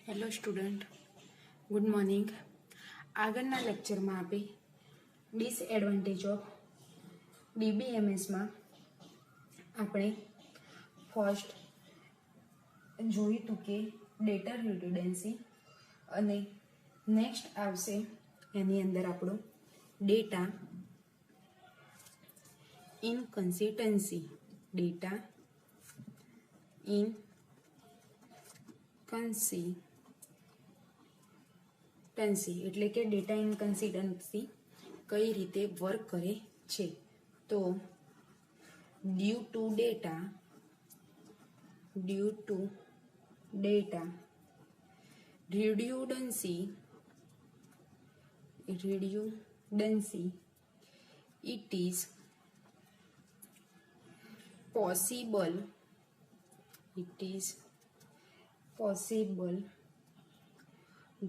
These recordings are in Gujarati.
Hello student, good morning. આગળના લેક્ચરમાં આપણે ડિસએડવાન્ટેજ ઓફ ડીબીએમએસમાં આપણે ફર્સ્ટ જોયું હતું કે ડેટા રિડન્ડન્સી અને નેક્સ્ટ આવશે એની અંદર આપણો ડેટા ઇનકન્સિસ્ટન્સી. ડેટા ઇનકન્સિસ્ટન્સી એટલે કે ડેટા ઇનકન્સિસ્ટન્સી કઈ રીતે વર્ક કરે છે. તો due to data redundancy it is possible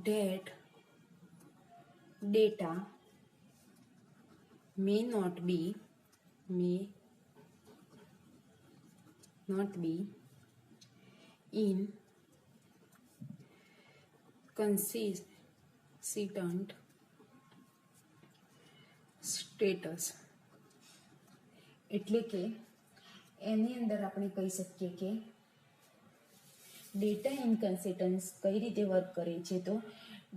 that data may not be in consistent status. એટલે કે એની અંદર આપણે કહી શકીએ કે ડેટા ઇનકન્સિસ્ટન્સ કઈ રીતે વર્ક કરે છે. તો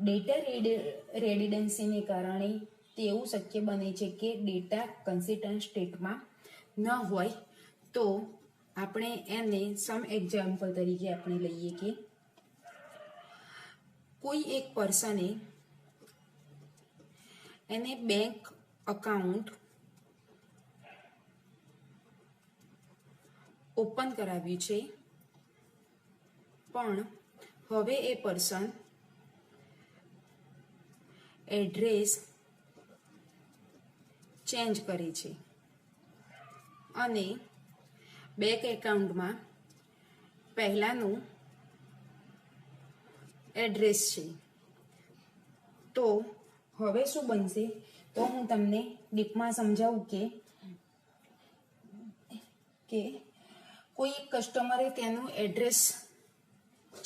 ડેટા રેડિડન્સીને કારણે તેવું શક્ય બને છે કે ડેટા કન્સિસ્ટન્ટ સ્ટેટમાં ન હોય. તો આપણે એને સમ એક્ઝામ્પલ તરીકે આપણે લઈએ કે કોઈ એક પર્સને એને બેંક અકાઉન્ટ ઓપન કરાવ્યું છે, પણ હવે એ પર્સન એડ્રેસ ચેન્જ કરે છે અને બેંક એકાઉન્ટમાં પહેલાનું એડ્રેસ છે. તો હવે શું બનશે, તો હું તમને ડીપમાં સમજાવું કે કોઈ એક કસ્ટમરે તેનું એડ્રેસ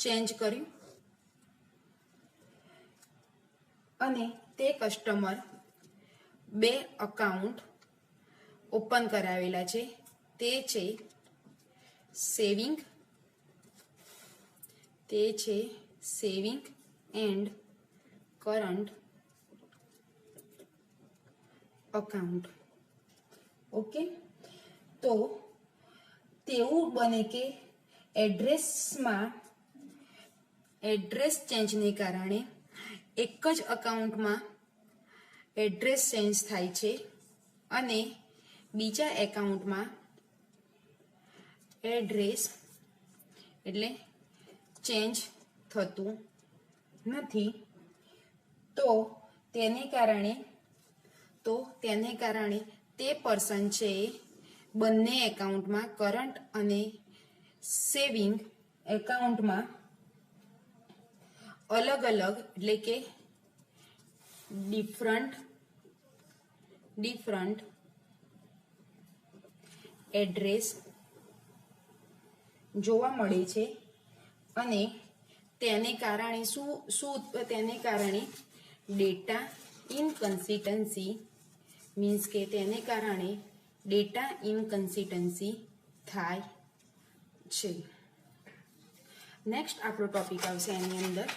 ચેન્જ કર્યું અને તે કસ્ટમર બે અકાઉન્ટ ઓપન કરાવેલા છે. તે છે saving end current account. Okay, તો તેવું બને કે એડ્રેસ ચેન્જને કારણે એક જ અકાઉન્ટમાં એડ્રેસ ચેન્જ થાય છે અને બીજા એકાઉન્ટમાં એડ્રેસ એટલે ચેન્જ થતું નથી. તો તેને કારણે તે પર્સન છે બંને એકાઉન્ટમાં કરંટ અને સેવિંગ એકાઉન્ટમાં અલગ એટલે કે ડિફરન્ટ એડ્રેસ જોવા મળે છે અને તેને કારણે ડેટા ઇનકન્સિસ્ટન્સી મીન્સ કે તેને કારણે ડેટા ઇનકન્સિસ્ટન્સી થાય છે. નેક્સ્ટ આપણો ટોપિક આવશે એની અંદર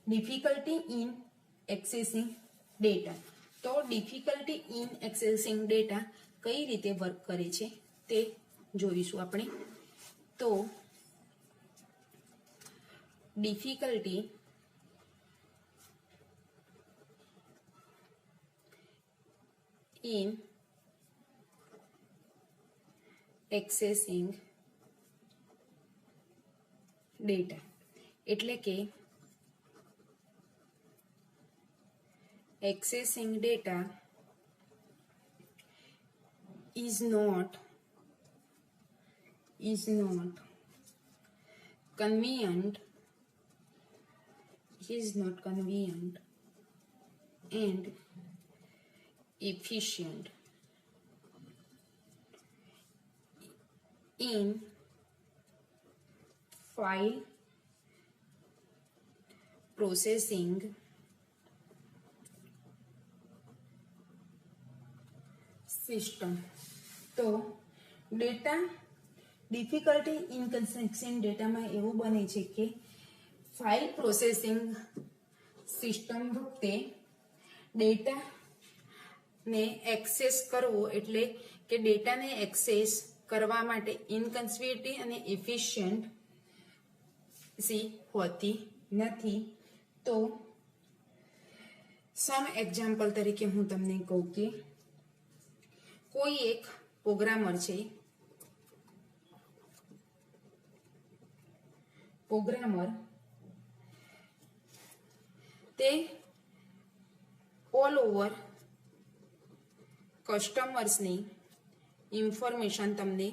ડિફિકલ્ટી ઇન એક્સેસિંગ ડેટા. તો ડિફિકલ્ટી ઇન એક્સેસિંગ ડેટા કઈ રીતે વર્ક કરે છે તે જોઈશું આપણે. તો ડિફિકલ્ટી ઇન એક્સેસિંગ ડેટા એટલે કે accessing data is not convenient and efficient in file processing system. તો ડેટા ડિફિકલ્ટી ઇનકન્સિસ્ટન્ટ ડેટામાં એવું બને છે કે ફાઇલ પ્રોસેસિંગ સિસ્ટમ વખતે ડેટાને એક્સેસ કરવો એટલે કે ડેટાને એક્સેસ કરવા માટે ઇનકન્સિસ્ટન્ટ અને એફિશિયન્ટ હોતી નથી. તો સમ એક્ઝામ્પલ તરીકે હું તમને કહું કે કોઈ એક પ્રોગ્રામર છે, તે ઓલ ઓવર કસ્ટમર્સની ઇન્ફોર્મેશન તમને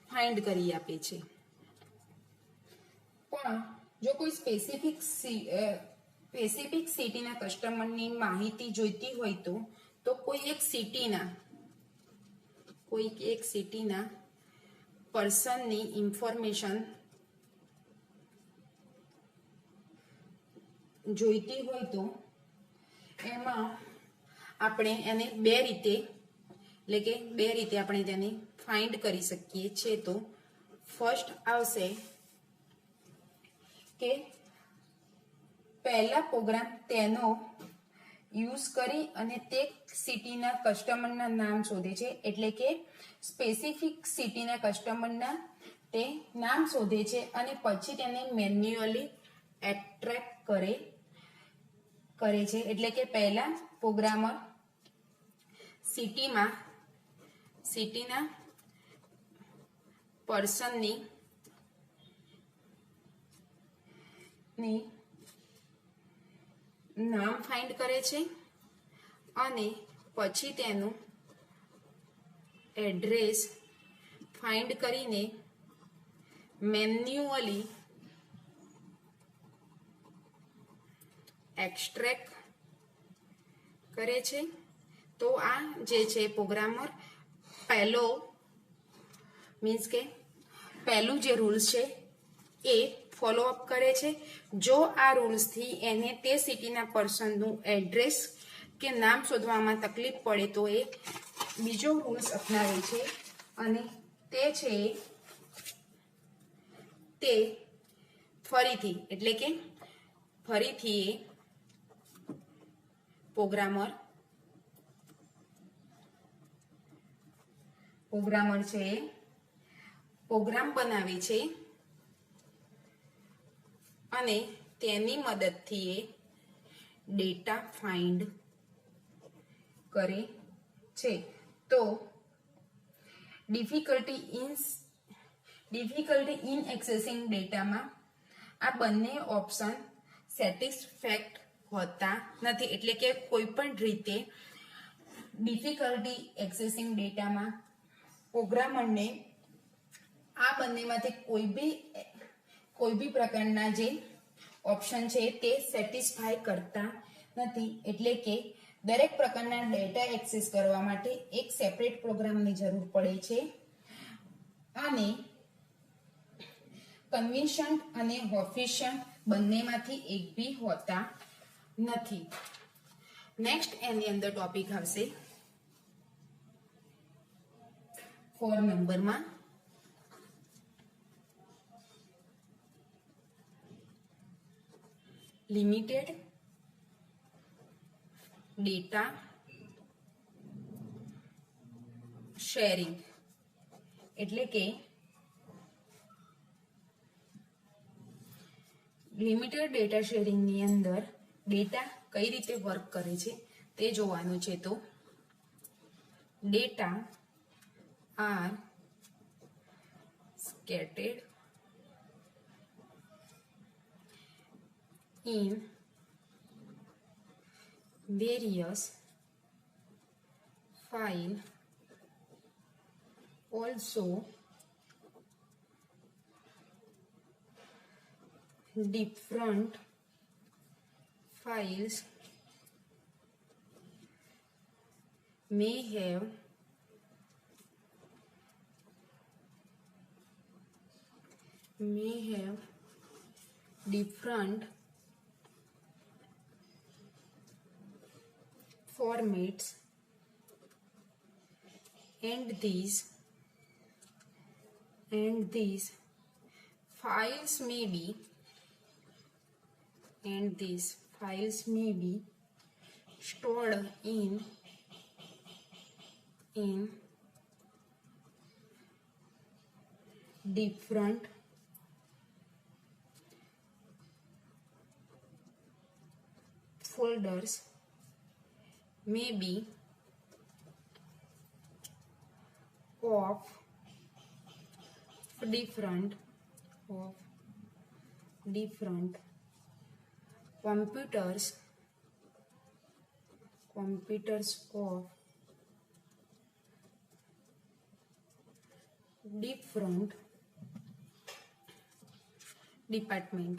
ફાઇન્ડ કરી આપે છે. પણ જો કોઈ સ્પેસિફિક સિટીના કસ્ટમરની માહિતી જોઈતી હોય તો કોઈ એક સિટીના પર્સનની ઇન્ફોર્મેશન જોઈતી હોય તો એમાં આપણે એને બે રીતે આપણે તેને ફાઇન્ડ કરી શકીએ છીએ. તો ફર્સ્ટ આવશે કે પહેલા પ્રોગ્રામ તેનો યુઝ કરી અને તે સિટીના કસ્ટમરના નામ શોધે છે, એટલે કે સ્પેસિફિક સિટીના કસ્ટમરના તે નામ શોધે છે અને પછી તેને મેન્યુઅલી એક્સટ્રેક્ટ કરે છે. એટલે કે પહેલા પ્રોગ્રામર સિટીના પર્સનની નામ ફાઇન્ડ કરે છે અને પછી તેનું એડ્રેસ ફાઇન્ડ કરીને મેન્યુઅલી એક્સટ્રેક્ટ કરે છે. તો આ જે છે પ્રોગ્રામર પહેલું જે રૂલ્સ છે એ ફોલો અપ કરે છે. જો આ રૂલ્સથી એને તે સિટીના પર્સનનું એડ્રેસ કે નામ શોધવામાં તકલીફ પડે તો એ બીજો રૂલ્સ અપનાવે છે અને તે ફરીથી એ પ્રોગ્રામર છે પ્રોગ્રામ બનાવે છે અને તેની મદદથી એ ડેટા ફાઇન્ડ કરે છે. તો ડિફિકલ્ટી ઇન એક્સેસિંગ ડેટામાં આ બંને ઓપ્શન સેટિસ્ફેક્ટ હોતા નથી. એટલે કે કોઈ પણ રીતે ડિફિકલ્ટી એક્સેસિંગ ડેટામાં પ્રોગ્રામરને આ બંનેમાંથી કોઈ બી પ્રકારના જે ઓપ્શન છે તે સેટિસ્ફાય કરતા નથી. એટલે કે દરેક પ્રકારના ડેટા એક્સેસ કરવા માટે એક સેપરેટ પ્રોગ્રામની જરૂર પડે છે અને કન્વિન્સન્ટ અને એફિશિયન્ટ બંનેમાંથી એક બી હોતા નથી. નેક્સ્ટ એની અંદર ટોપિક આવશે 4 નંબરમાં લિમિટેડ ડેટા શેરિંગ. એટલે કે લિમિટેડ ડેટા શેરિંગની અંદર ડેટા કઈ રીતે વર્ક કરે છે તે જોવાનું છે. તો data are scattered in various file, also different files may have may have different formats and these files may be stored in different folders, maybe of different computers of different department.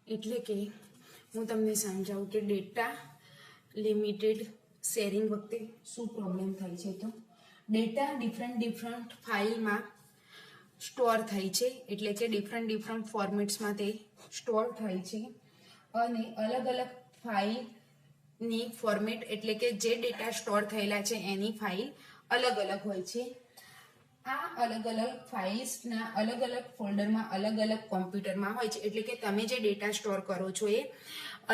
એટલે કે હું તમને સમજાવું કે ડેટા લિમિટેડ શેરિંગ વખતે શું પ્રોબ્લેમ થાય છે. તો ડેટા ડિફરન્ટ ફાઇલમાં સ્ટોર થાય છે, એટલે કે ડિફરન્ટ ફોર્મેટ્સમાં તે સ્ટોર થાય છે અને અલગ અલગ ફાઇલની ફોર્મેટ એટલે કે જે ડેટા સ્ટોર થયેલા છે એની ફાઇલ અલગ અલગ હોય છે. આ અલગ અલગ ફાઇલ્સના અલગ અલગ ફોલ્ડરમાં અલગ અલગ કોમ્પ્યુટરમાં હોય છે, એટલે કે તમે જે ડેટા સ્ટોર કરો છો એ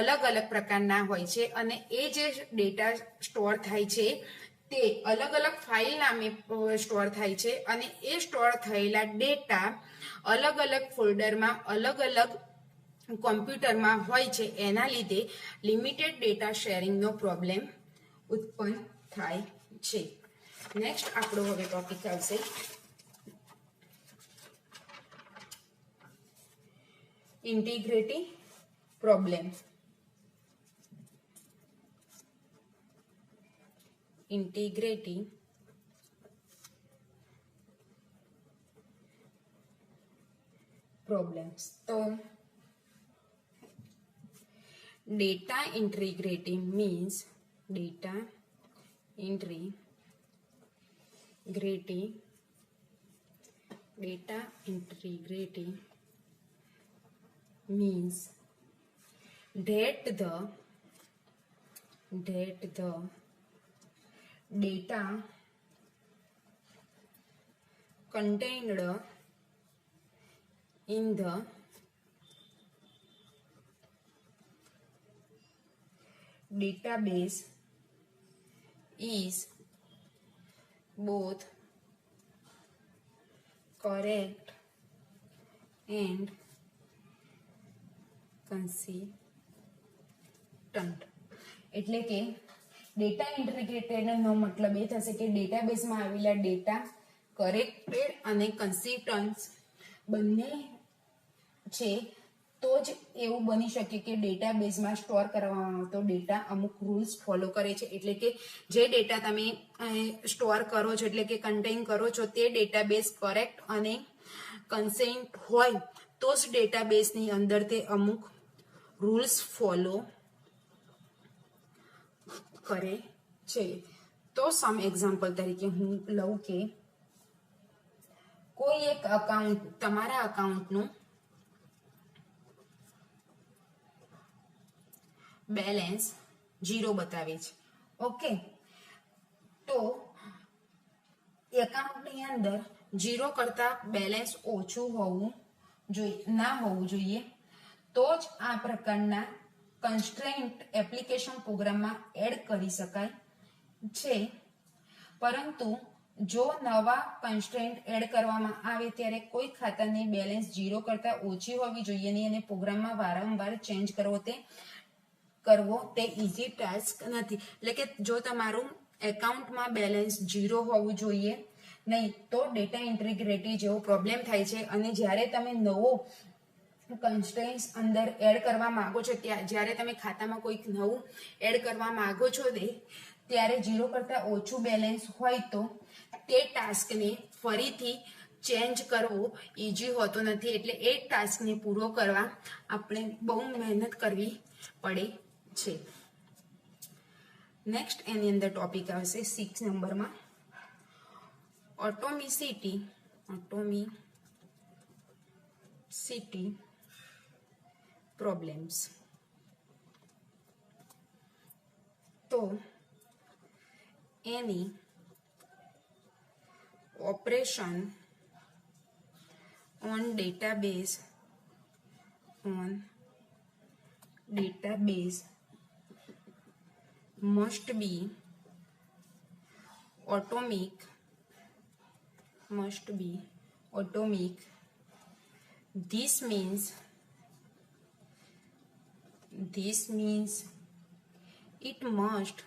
અલગ અલગ પ્રકારના હોય છે અને એ જે ડેટા સ્ટોર થાય છે તે અલગ અલગ ફાઇલ નામે સ્ટોર થાય છે અને એ સ્ટોર થયેલા ડેટા અલગ અલગ ફોલ્ડરમાં અલગ અલગ કોમ્પ્યુટરમાં હોય છે. એના લીધે લિમિટેડ ડેટા શેરિંગનો પ્રોબ્લેમ ઉત્પન્ન થાય છે. નેક્સ્ટ આપણો હવે ટોપિક આવશે ઇન્ટિગ્રિટી પ્રોબ્લેમ. Integrity problems. તો data integrity means data integrity means that the data contained in the database is both correct and consistent. એટલે કે ડેટા ઇન્ટિગ્રેટેડનો મતલબ એ થશે કે ડેટાબેઝમાં આવેલા ડેટા કરેક્ટેડ અને કન્સિસ્ટન્ટ બંને છે, તો જ એવું બની શકે કે ડેટાબેઝમાં સ્ટોર કરવામાં આવતો ડેટા અમુક રૂલ્સ ફોલો કરે છે. એટલે કે જે ડેટા તમે સ્ટોર કરો છો એટલે કે કન્ટેન કરો છો તે ડેટાબેઝ કરેક્ટ અને કન્સેન્ટ હોય તો જ ડેટાબેઝની અંદર તે અમુક રૂલ્સ ફોલો કરે છે. તો સમ એક્ઝામ્પલ તરીકે હું લઉં કે કોઈ એક અકાઉન્ટ તમારા અકાઉન્ટનું બેલેન્સ 0 બતાવે છે. ઓકે, તો એકાઉન્ટની અંદર 0 કરતા બેલેન્સ ઓછું ના હોવું જોઈએ તો જ આ પ્રકારના કન્સ્ટ્રેન્ટ એપ્લિકેશન પ્રોગ્રામમાં એડ કરી શકાય છે. પરંતુ જો નવા કન્સ્ટ્રેન્ટ એડ કરવામાં આવે ત્યારે કોઈ ખાતાની બેલેન્સ 0 કરતા ઓછી હોવી જોઈએ નહીં અને પ્રોગ્રામમાં વારંવાર ચેન્જ કરવો તે ઇઝી ટાસ્ક નથી. એટલે કે જો તમારું એકાઉન્ટમાં બેલેન્સ 0 હોવું જોઈએ નહીં તો ડેટા ઇન્ટિગ્રિટી જેવો પ્રોબ્લેમ થાય છે અને જ્યારે તમે નવો કન્સ્ટ્રેન્ટ્સ અંદર એડ કરવા માંગો છો જ્યારે તમે ખાતામાં કોઈક નવું એડ કરવા માંગો છો ત્યારે 0 કરતા ઓછું બેલેન્સ હોય તો તે ટાસ્કને ફરીથી ચેન્જ કરવો ઇઝી હોતો નથી. એટલે એ ટાસ્કને પૂરો કરવા આપણે બહુ મહેનત કરવી પડે છે. નેક્સ્ટ એની અંદર ટોપિક આવશે 6 નંબરમાં ऑटोमिसिटी प्रॉब्लम्स। तो any operation on database must be atomic this means it must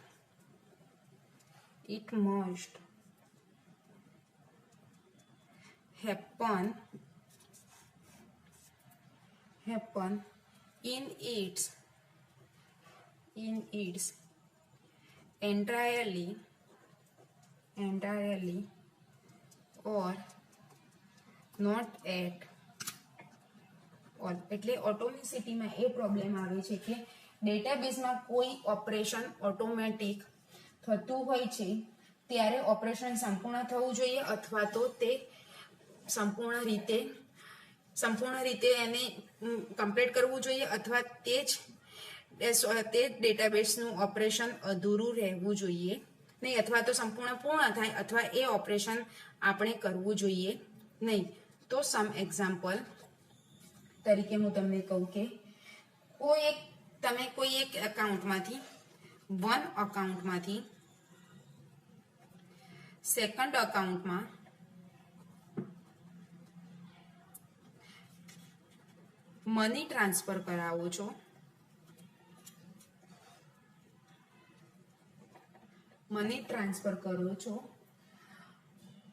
happen in its entirely or not at all। એટલે ઓટોમેસિટીમાં એ પ્રોબ્લેમ આવે છે કે ડેટાબેઝમાં કોઈ ઓપરેશન ઓટોમેટિક થતું હોય છે ત્યારે ઓપરેશન સંપૂર્ણ થવું જોઈએ અથવા તો તે સંપૂર્ણ રીતે એને કમ્પ્લીટ કરવું જોઈએ અથવા તે ડેટાબેઝનું ઓપરેશન અધૂરું રહેવું જોઈએ નહીં, અથવા તો સંપૂર્ણ પૂર્ણ થાય અથવા એ ઓપરેશન આપણે કરવું જોઈએ નહીં। તો સમ એક્ઝામ્પલ તરીકે હું તમને કહું કે તમે કોઈ એક અકાઉન્ટમાંથી સેકન્ડ અકાઉન્ટમાં મની ટ્રાન્સફર કરાવો છો,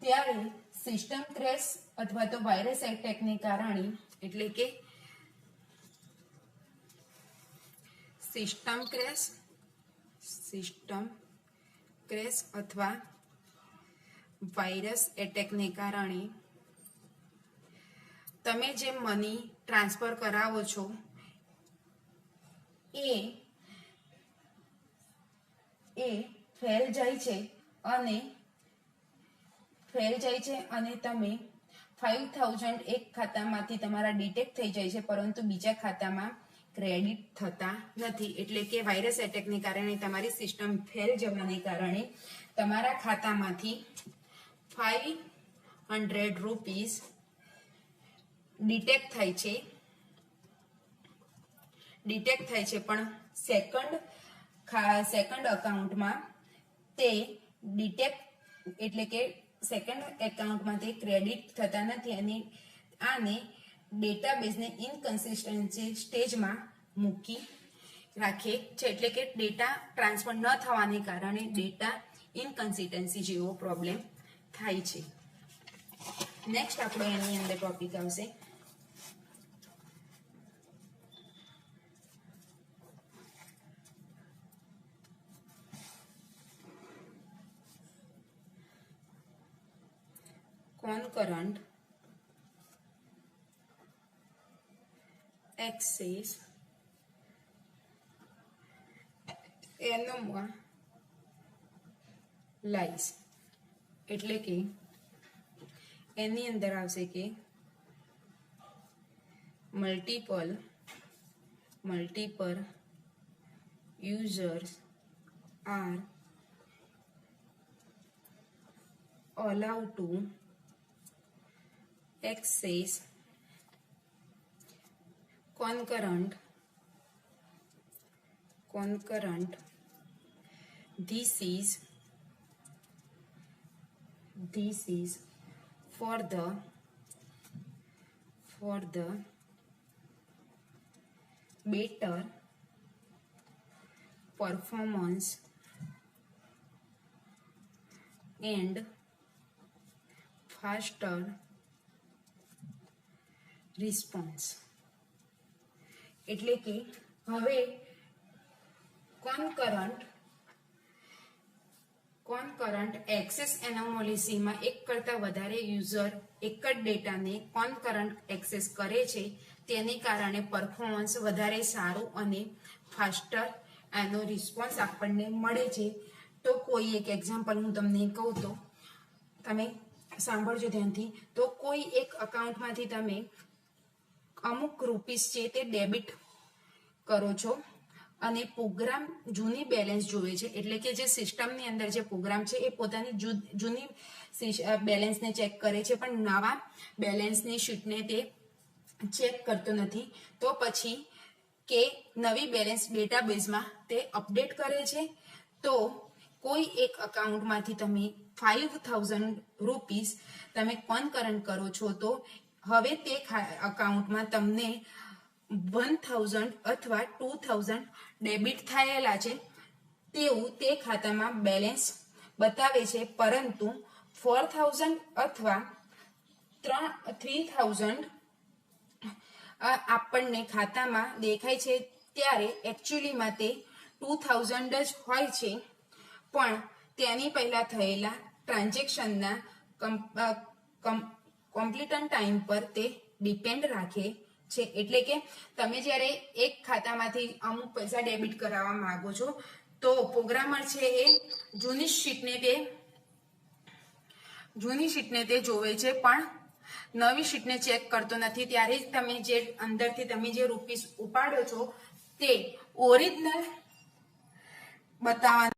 ત્યારે સિસ્ટમ ક્રેશ અથવા તો વાયરસ એટેકને કારણે, એટલે કે સિસ્ટમ ક્રેશ અથવા વાયરસ એટેકને કારણે તમે જે મની ટ્રાન્સફર કરાવો છો એ ફેલ જાય છે અને તમે 5000 એક ખાતામાંથી તમારા ડિટેક્ટ થઈ જાય છે પરંતુ બીજા ખાતામાં ક્રેડિટ થતા નથી। એટલે કે વાયરસ એટેકને કારણે તમારી સિસ્ટમ ફેલ જવાને કારણે તમારા ખાતામાંથી 500 રૂપીસ ડિટેક્ટ થાય છે પણ સેકન્ડ અકાઉન્ટમાં તે ડિટેક્ટ એટલે કે સેકન્ડ એકાઉન્ટમાં તે ક્રેડિટ થતા નથી અને આને ડેટાબેઝને ઇનકન્સિસ્ટન્સી સ્ટેજમાં મૂકી રાખે છે। એટલે કે ડેટા ટ્રાન્સફર ન થવાને કારણે ડેટા ઇનકન્સિસ્ટન્સી જેવો પ્રોબ્લેમ થાય છે। નેક્સ્ટ આપણો એની અંદર ટોપિક આવશે concurrent access anomalies। એટલે કે એની અંદર આવશે કે multiple users are allowed to access concurrent this is for the better performance and faster response। એટલે કે હવે concurrent access એનોમલીમાં એક કરતા વધારે યુઝર એક જ ડેટાને concurrent એક્સેસ કરે છે તેને કારણે પરફોર્મન્સ વધારે સારું અને ફાસ્ટર એનો રિસ્પોન્સ આપણને મળે છે। તો કોઈ એક એક્ઝામ્પલ હું તમને કહું તો તમે સાંભળજો ધ્યાનથી, તો કોઈ એક અકાઉન્ટમાંથી તમે અમુક રૂપીસ છે તે ડેબિટ કરો છો અને પ્રોગ્રામ જૂની બેલેન્સ જોવે છે, એટલે કે જે સિસ્ટમની અંદર જે પ્રોગ્રામ છે એ પોતાની જૂની બેલેન્સને ચેક કરે છે, પણ નવા બેલેન્સની શીટને તે ચેક કરતો નથી. તો પછી કે નવી બેલેન્સ ડેટાબેઝમાં તે અપડેટ કરે છે. તો કોઈ એક અકાઉન્ટમાંથી તમે 5000 રૂપીસ તમે કન્કરન્ટ કરો છો, તો હવે તે અકાઉન્ટમાં તમને 1000 અથવા 2000 ડેબિટ થયેલા છે તેવું તે ખાતામાં બેલેન્સ બતાવે છે, પરંતુ 4000 અથવા 3000 આપણને ખાતામાં દેખાય છે ત્યારે એકચ્યુઅલીમાં તે 2000 જ હોય છે, પણ તેની પહેલા થયેલા ટ્રાન્ઝેક્શનના કમ્પ્લીટન ટાઈમ પર તે ડિપેન્ડ રાખે છે. એટલે કે તમે જ્યારે એક ખાતામાંથી અમુક પૈસા ડેબિટ કરાવવા માંગો છો, તો પ્રોગ્રામર છે એ જૂની શીટને તે જોવે છે, પણ નવી શીટને ચેક કરતો નથી. ત્યારે જ તમે જે અંદરથી તમે જે રૂપીસ ઉપાડો છો તે ઓરિજિનલ બતાવવાનું